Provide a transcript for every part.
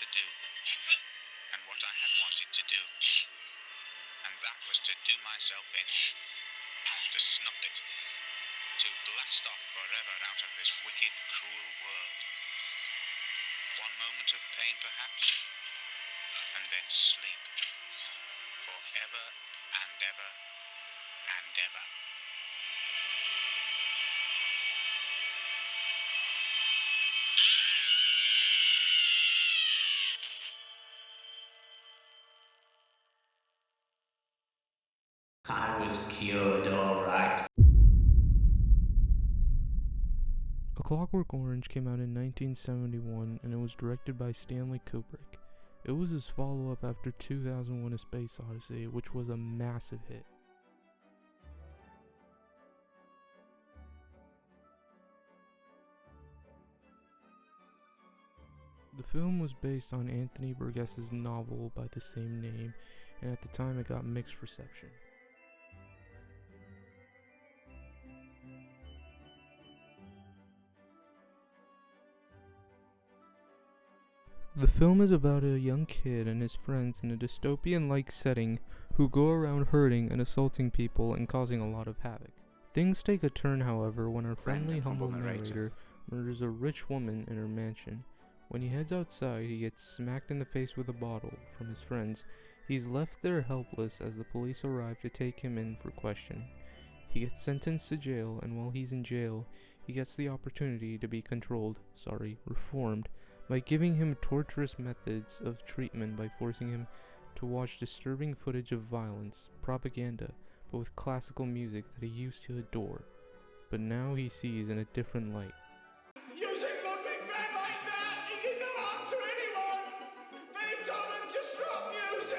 to do, and what I had wanted to do, and that was to do myself in, to snuff it, to blast off forever out of this wicked, cruel world. One moment of pain, perhaps, and then sleep, forever and ever and ever. I was cured, alright. A Clockwork Orange came out in 1971 and it was directed by Stanley Kubrick. It was his follow-up after 2001: A Space Odyssey, which was a massive hit. The film was based on Anthony Burgess's novel by the same name, and at the time it got mixed reception. The film is about a young kid and his friends in a dystopian-like setting who go around hurting and assaulting people and causing a lot of havoc. Things take a turn, however, when our friendly, humble narrator murders a rich woman in her mansion. When he heads outside, he gets smacked in the face with a bottle from his friends. He's left there helpless as the police arrive to take him in for questioning. He gets sentenced to jail, and while he's in jail, he gets the opportunity to be reformed, by giving him torturous methods of treatment by forcing him to watch disturbing footage of violence, propaganda, but with classical music that he used to adore, but now he sees in a different light. Using Ludwig van like that, he did no harm to anyone! Beethoven, just stop music!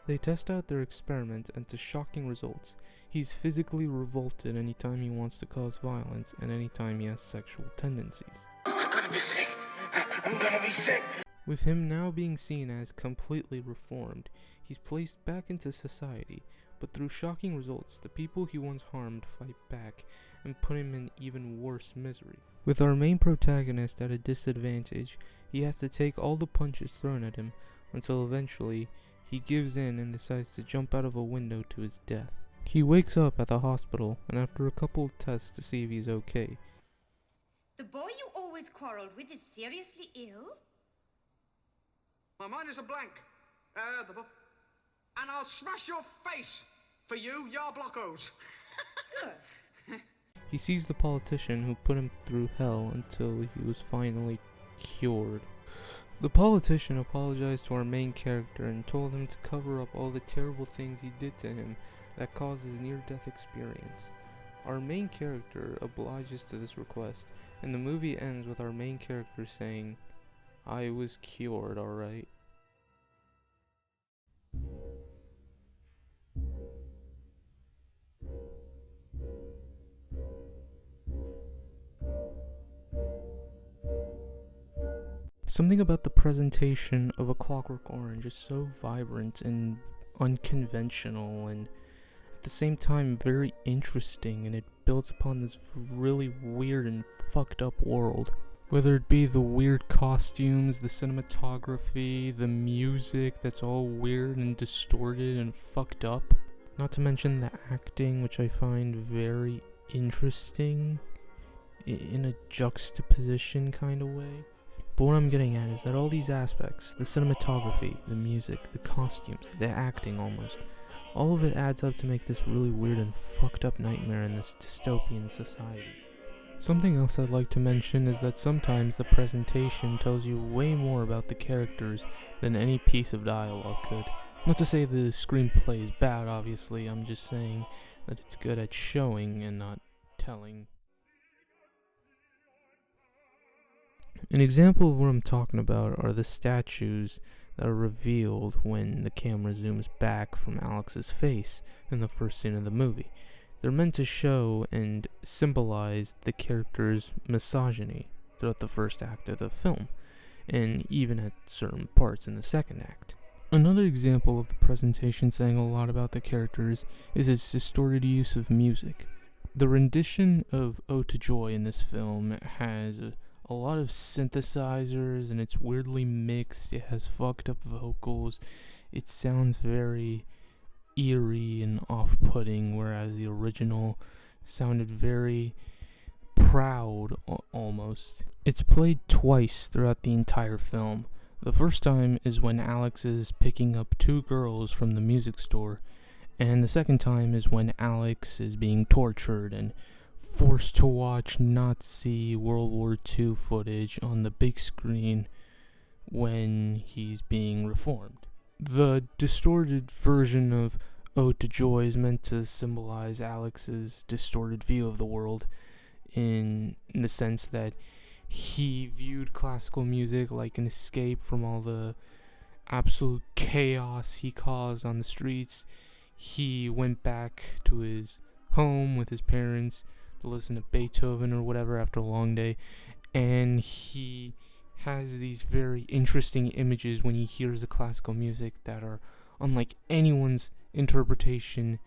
They test out their experiment, and to shocking results, he's physically revolted anytime he wants to cause violence and anytime he has sexual tendencies. I'm gonna be sick! I'm gonna be sick! With him now being seen as completely reformed, he's placed back into society, but through shocking results, the people he once harmed fight back and put him in even worse misery. With our main protagonist at a disadvantage, he has to take all the punches thrown at him until eventually he gives in and decides to jump out of a window to his death. He wakes up at the hospital, and after a couple of tests to see if he's okay, The boy you always quarreled with is seriously ill? My mind is a blank. And I'll smash your face for you, yar blockos. he sees the politician who put him through hell until he was finally cured. The politician apologized to our main character and told him to cover up all the terrible things he did to him that caused his near-death experience. Our main character obliges to this request, and the movie ends with our main character saying, "I was cured, alright." Something about the presentation of A Clockwork Orange is so vibrant and unconventional and at the same time very interesting, and it builds upon this really weird and fucked up world. Whether it be the weird costumes, the cinematography, the music that's all weird and distorted and fucked up. Not to mention the acting, which I find very interesting in a juxtaposition kind of way. But what I'm getting at is that all these aspects, the cinematography, the music, the costumes, the acting almost, all of it adds up to make this really weird and fucked up nightmare in this dystopian society. Something else I'd like to mention is that sometimes the presentation tells you way more about the characters than any piece of dialogue could. Not to say the screenplay is bad, obviously, I'm just saying that it's good at showing and not telling. An example of what I'm talking about are the statues that are revealed when the camera zooms back from Alex's face in the first scene of the movie. They're meant to show and symbolize the character's misogyny throughout the first act of the film, and even at certain parts in the second act. Another example of the presentation saying a lot about the characters is its distorted use of music. The rendition of Ode to Joy in this film has a a lot of synthesizers, and it's weirdly mixed. It has fucked up vocals. It sounds very eerie and off-putting, whereas the original sounded very proud, almost. It's played twice throughout the entire film. The first time is when Alex is picking up two girls from the music store, and the second time is when Alex is being tortured and forced to watch Nazi World War II footage on the big screen when he's being reformed. The distorted version of Ode to Joy is meant to symbolize Alex's distorted view of the world, in the sense that he viewed classical music like an escape from all the absolute chaos he caused on the streets. He went back to his home with his parents to listen to Beethoven or whatever after a long day, and he has these very interesting images when he hears the classical music that are unlike anyone's interpretation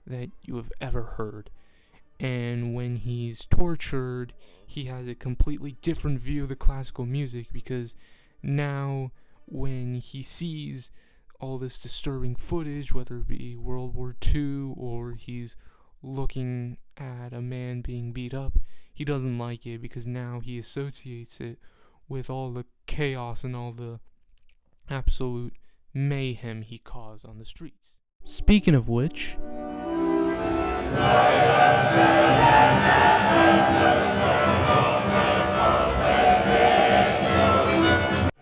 that you have ever heard. And when he's tortured, he has a completely different view of the classical music, because now when he sees all this disturbing footage, whether it be World War II or he's looking at a man being beat up, he doesn't like it, because now he associates it with all the chaos and all the absolute mayhem he caused on the streets. Speaking of which,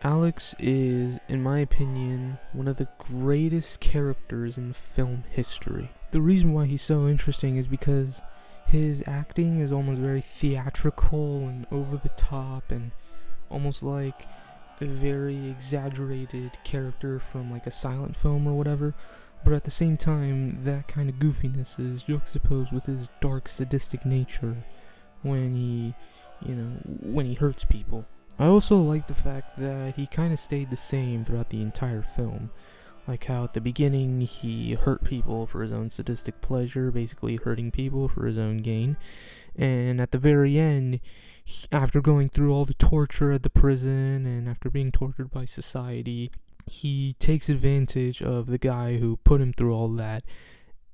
Alex is, in my opinion, one of the greatest characters in film history. The reason why he's so interesting is because his acting is almost very theatrical and over the top, and almost like a very exaggerated character from like a silent film or whatever. But at the same time, that kind of goofiness is juxtaposed with his dark, sadistic nature when he hurts people. I also like the fact that he kind of stayed the same throughout the entire film. Like how at the beginning he hurt people for his own sadistic pleasure, basically hurting people for his own gain. And at the very end, after going through all the torture at the prison and after being tortured by society, he takes advantage of the guy who put him through all that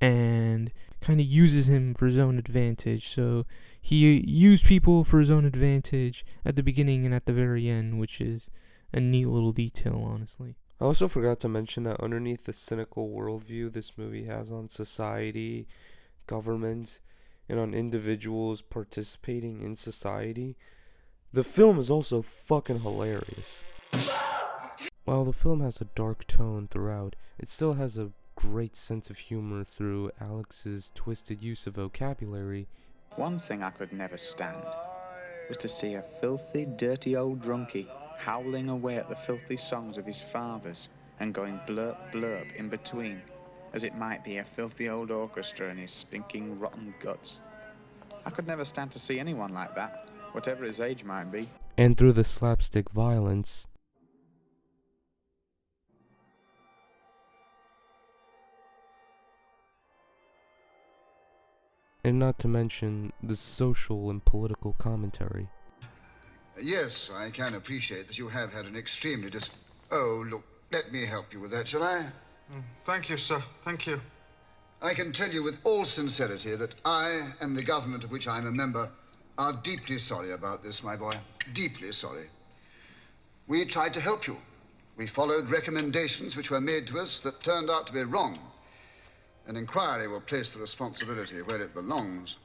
and kind of uses him for his own advantage. So he used people for his own advantage at the beginning and at the very end, which is a neat little detail, honestly. I also forgot to mention that underneath the cynical worldview this movie has on society, government, and on individuals participating in society, the film is also fucking hilarious. While the film has a dark tone throughout, it still has a great sense of humor through Alex's twisted use of vocabulary. One thing I could never stand was to see a filthy, dirty old drunkie howling away at the filthy songs of his fathers and going blurp blurp in between, as it might be a filthy old orchestra in his stinking rotten guts. I could never stand to see anyone like that, whatever his age might be. And through the slapstick violence, and not to mention the social and political commentary. Yes, I can appreciate that you have had an extremely Oh, look, let me help you with that, shall I? Thank you, sir. Thank you. I can tell you with all sincerity that I and the government of which I'm a member are deeply sorry about this, my boy. Deeply sorry. We tried to help you. We followed recommendations which were made to us that turned out to be wrong. An inquiry will place the responsibility where it belongs.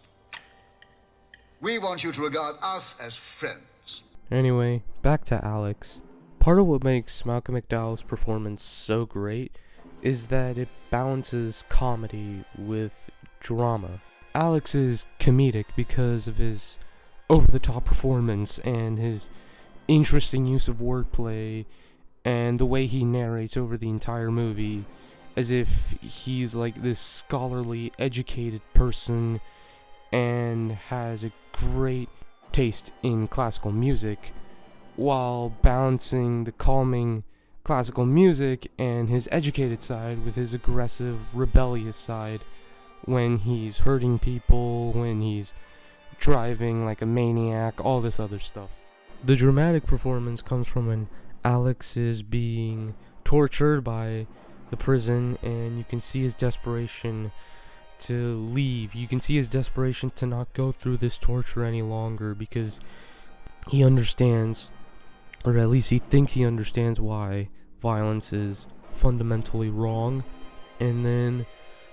We want you to regard us as friends. Anyway, back to Alex. Part of what makes Malcolm McDowell's performance so great is that it balances comedy with drama. Alex is comedic because of his over-the-top performance and his interesting use of wordplay and the way he narrates over the entire movie, as if he's like this scholarly, educated person and has a great taste in classical music, while balancing the calming classical music and his educated side with his aggressive, rebellious side when he's hurting people, when he's driving like a maniac, all this other stuff. The dramatic performance comes from when Alex is being tortured by the prison, and you can see his desperation to leave. You can see his desperation to not go through this torture any longer, because he understands, or at least he thinks he understands, why violence is fundamentally wrong. And then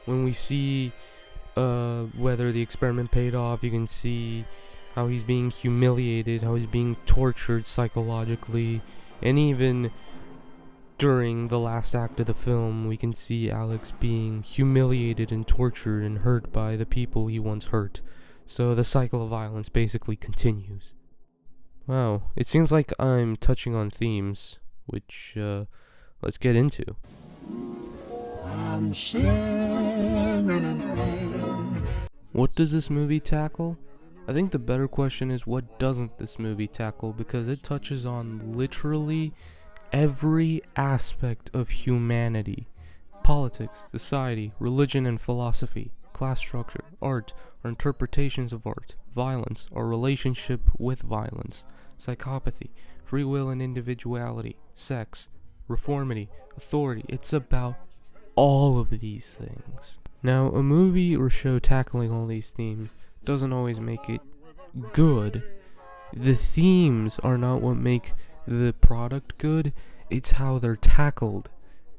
when we see whether the experiment paid off, you can see how he's being humiliated, how he's being tortured psychologically, and even during the last act of the film, we can see Alex being humiliated and tortured and hurt by the people he once hurt. So the cycle of violence basically continues. Wow, it seems like I'm touching on themes, which, let's get into. What does this movie tackle? I think the better question is, what doesn't this movie tackle? Because it touches on literally every aspect of humanity. Politics, society, religion and philosophy, class structure, art, our interpretations of art, violence, our relationship with violence, psychopathy, free will and individuality, sex, reformity, authority. It's about all of these things. Now, a movie or show tackling all these themes doesn't always make it good. The themes are not what make the product good, it's how they're tackled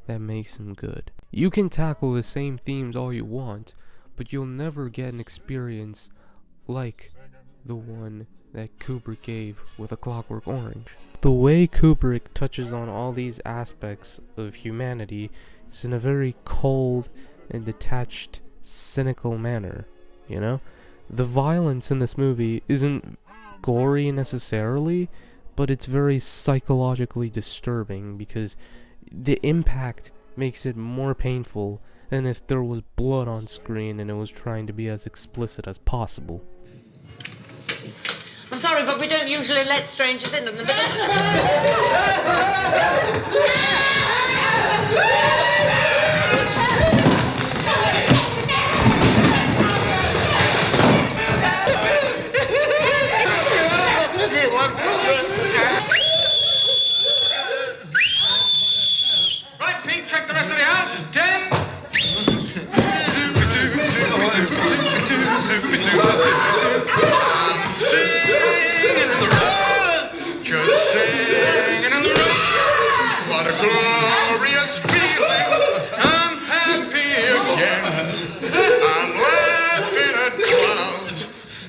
that makes them good. You can tackle the same themes all you want, but you'll never get an experience like the one that Kubrick gave with A Clockwork Orange. The way Kubrick touches on all these aspects of humanity is in a very cold and detached, cynical manner, you know? The violence in this movie isn't gory necessarily, but it's very psychologically disturbing because the impact makes it more painful than if there was blood on screen and it was trying to be as explicit as possible. I'm sorry, but we don't usually let strangers in on the Right, Pete, check the rest of the house. 10. I'm singing in the road, just singing in the road. What a glorious feeling. I'm happy again. I'm laughing at clouds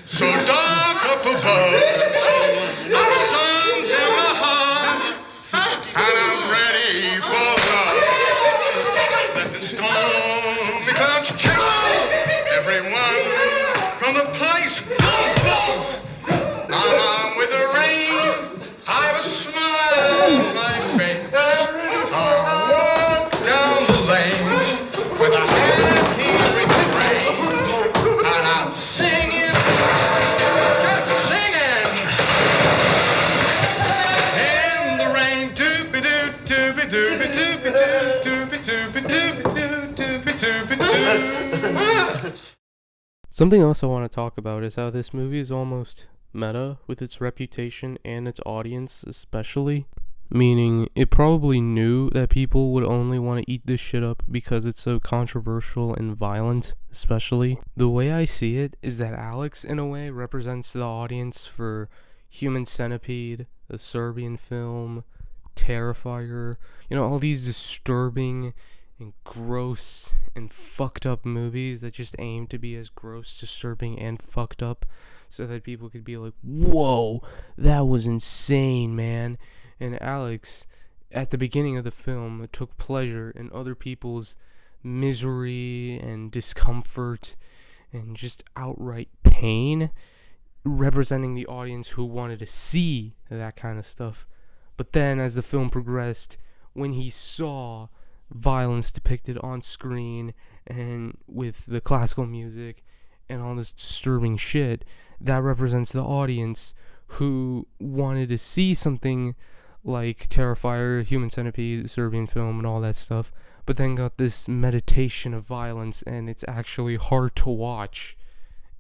so dark up above. Sun's in my heart, and I'm ready for love. Let the stormy clouds chase everyone from the place. I'm on with the rain. I've a smile on my face. I'll walk down the lane with a happy refrain, and I'm singing, just singing in the rain. Doobie doo, doobie doobie doobie doo, doobie doobie doobie doo, doobie doobie doo. Something else I want to talk about is how this movie is almost meta with its reputation and its audience especially. Meaning, it probably knew that people would only want to eat this shit up because it's so controversial and violent, especially. The way I see it is that Alex, in a way, represents the audience for Human Centipede, the Serbian film, Terrifier, you know, all these disturbing and gross and fucked up movies that just aim to be as gross, disturbing, and fucked up so that people could be like, whoa, that was insane, man. And Alex, at the beginning of the film, took pleasure in other people's misery and discomfort and just outright pain, representing the audience who wanted to see that kind of stuff. But then, as the film progressed, when he saw violence depicted on screen and with the classical music and all this disturbing shit, that represents the audience who wanted to see something like Terrifier, Human Centipede, Serbian film, and all that stuff, but then got this meditation of violence, and it's actually hard to watch,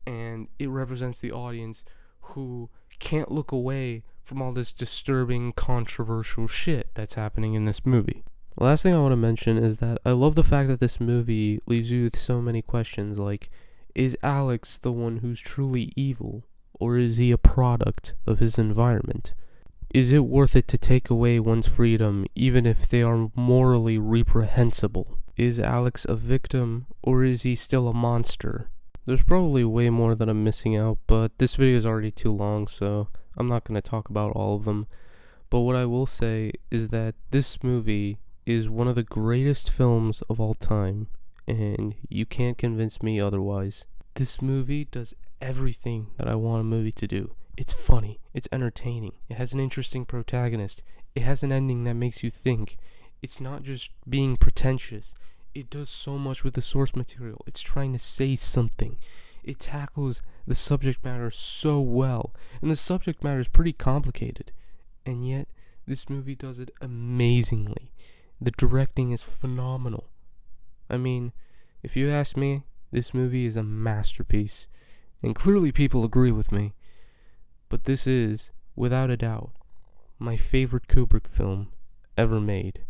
and it represents the audience who can't look away from all this disturbing, controversial shit that's happening in this movie. The last thing I want to mention is that I love the fact that this movie leaves you with so many questions like, is Alex the one who's truly evil, or is he a product of his environment? Is it worth it to take away one's freedom even if they are morally reprehensible? Is Alex a victim, or is he still a monster? There's probably way more that I'm missing out, but this video is already too long, so I'm not going to talk about all of them. But what I will say is that this movie is one of the greatest films of all time, and you can't convince me otherwise. This movie does everything that I want a movie to do. It's funny, it's entertaining, it has an interesting protagonist, it has an ending that makes you think. It's not just being pretentious. It does so much with the source material. It's trying to say something. It tackles the subject matter so well, and the subject matter is pretty complicated, and yet this movie does it amazingly. The directing is phenomenal. I mean, if you ask me, this movie is a masterpiece, and clearly people agree with me, but this is, without a doubt, my favorite Kubrick film ever made.